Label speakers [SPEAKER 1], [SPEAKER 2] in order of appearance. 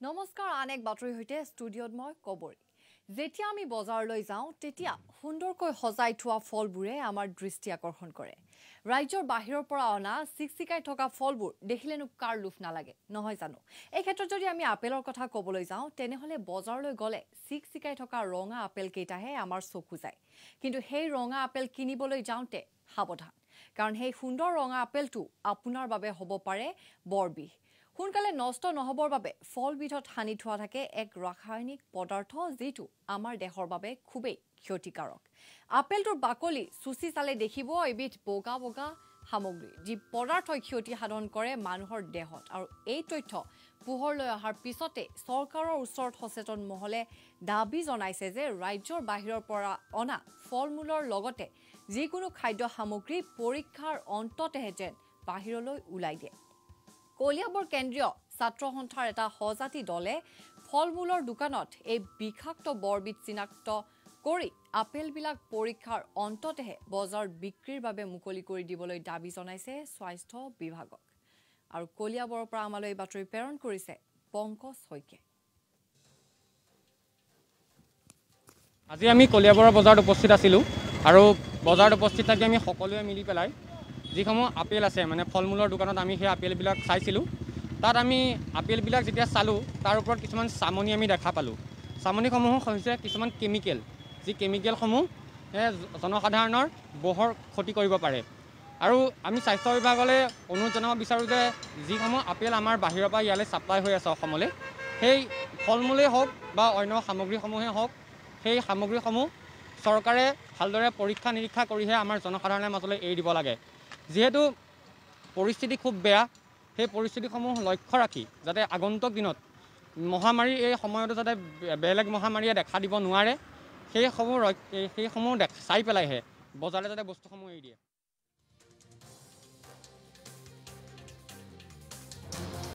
[SPEAKER 1] নমস্কাৰ আন এক বাতৰি হৈতে ষ্টুডিঅত মই কবৰী যেতিয়া আমি বজাৰলৈ যাওঁ তেতিয়া সুন্দৰকৈ সজাই থোৱা ফলবোৰে আমাৰ দৃষ্টি আকৰ্ষণ কৰে ৰাজ্যৰ বাহিৰৰ পৰা অনা চিকচিকাই থকা ফলবোৰ দেখিলেনো কাৰ লুফ নালাগে নহয় জানো এই ক্ষেত্ৰত যদি আমি আপেলৰ কথা কবলৈ যাওঁ তেনেহলে বজাৰলৈ গলে চিকচিকাই থকা ৰঙা আপেল কেইটাহে আমাৰ চকু যায় কিন্তু সেই ৰঙা আপেল কিনিবলৈ যাওঁতে সাৱধান কাৰণ সেই সুন্দৰ ৰঙা আপেলটো আপোনাৰ বাবে হ'ব পাৰে বৰবিহ সোনকালে নষ্ট নহবৰ বাবে ফলবিধত হানি থোৱা থাকে এক ৰাসায়নিক পদাৰ্থ যেটো আমাৰ দেহৰ বাবে খুবেই ক্ষতিকাৰক আপেলটোৰ বাকলি চুচি চালে দেখিব এবিধ বগা বগা সামগ্ৰী যি পদাৰ্থই ক্ষতি সাধন কৰে মানুহৰ দেহত আৰু এই তথ্য পোহৰলৈ অহাৰ পিছতে চৰকাৰৰ ওচৰত সচেতন মহলে দাবী জনাইছে যে ৰাজ্যৰ বাহিৰৰ পৰা অনা ফলমূলৰ লগতে যিকোনো খাদ্য সামগ্ৰী পৰীক্ষাৰ অন্ততহে যেন বাহিৰলৈ ওলাই দিয়ে কলিয়াবৰ কেন্দ্ৰীয় ছাত্ৰ সন্থাৰ এটা সজাতি দলে ফলমূলৰ দোকানত এই বিষাক্ত বৰবিধ চিনাক্ত কৰি আপেলবিলাক পৰীক্ষাৰ অন্ততহে বজাৰ বিক্ৰীৰ বাবে মুকলি কৰি দিবলৈ দাবী জনাইছে স্বাস্থ্য বিভাগক আৰু কলিয়াবৰৰ পৰা আমালৈ এই বাতৰি প্ৰেৰণ কৰিছে পংকজ শইকীয়াই
[SPEAKER 2] আজি আমি কলিয়াবৰৰ বজাৰত উপস্থিত আছিলোঁ আৰু বজাৰত উপস্থিত থাকি আমি সকলোৱে মিলি পেলাই যিসমূহ আপেল আছে মানে ফলমূলৰ দোকানত আমি সেই আপেলবিলাক চাইছিলোঁ তাত আমি আপেলবিলাক যেতিয়া চালোঁ তাৰ ওপৰত কিছুমান চামনি আমি দেখা পালোঁ চামনিসমূহ হৈছে কিছুমান কেমিকেল যি কেমিকেলসমূহ জনসাধাৰণৰ বহুৰ ক্ষতি কৰিব পাৰে আৰু আমি স্বাস্থ্য বিভাগলৈ অনুৰোধ জনাব বিচাৰোঁ যে যিসমূহ আপেল আমাৰ বাহিৰৰ পৰা ইয়ালৈ ছাপ্লাই হৈ আছে অসমলৈ সেই ফলমূলেই হওক বা অন্য সামগ্ৰীসমূহেই হওক সেই সামগ্ৰীসমূহ চৰকাৰে ভালদৰে পৰীক্ষা নিৰীক্ষা কৰিহে আমাৰ জনসাধাৰণৰ মাজলৈ এৰি দিব লাগে যিহেতু পৰিস্থিতি খুব বেয়া সেই পৰিস্থিতিসমূহ লক্ষ্য ৰাখি যাতে আগন্তুক দিনত মহামাৰীৰ এই সময়তো যাতে বেলেগ মহামাৰীয়ে দেখা দিব নোৱাৰে সেইসমূহ চাই পেলাইহে বজাৰলৈ যাতে বস্তুসমূহ এৰি দিয়ে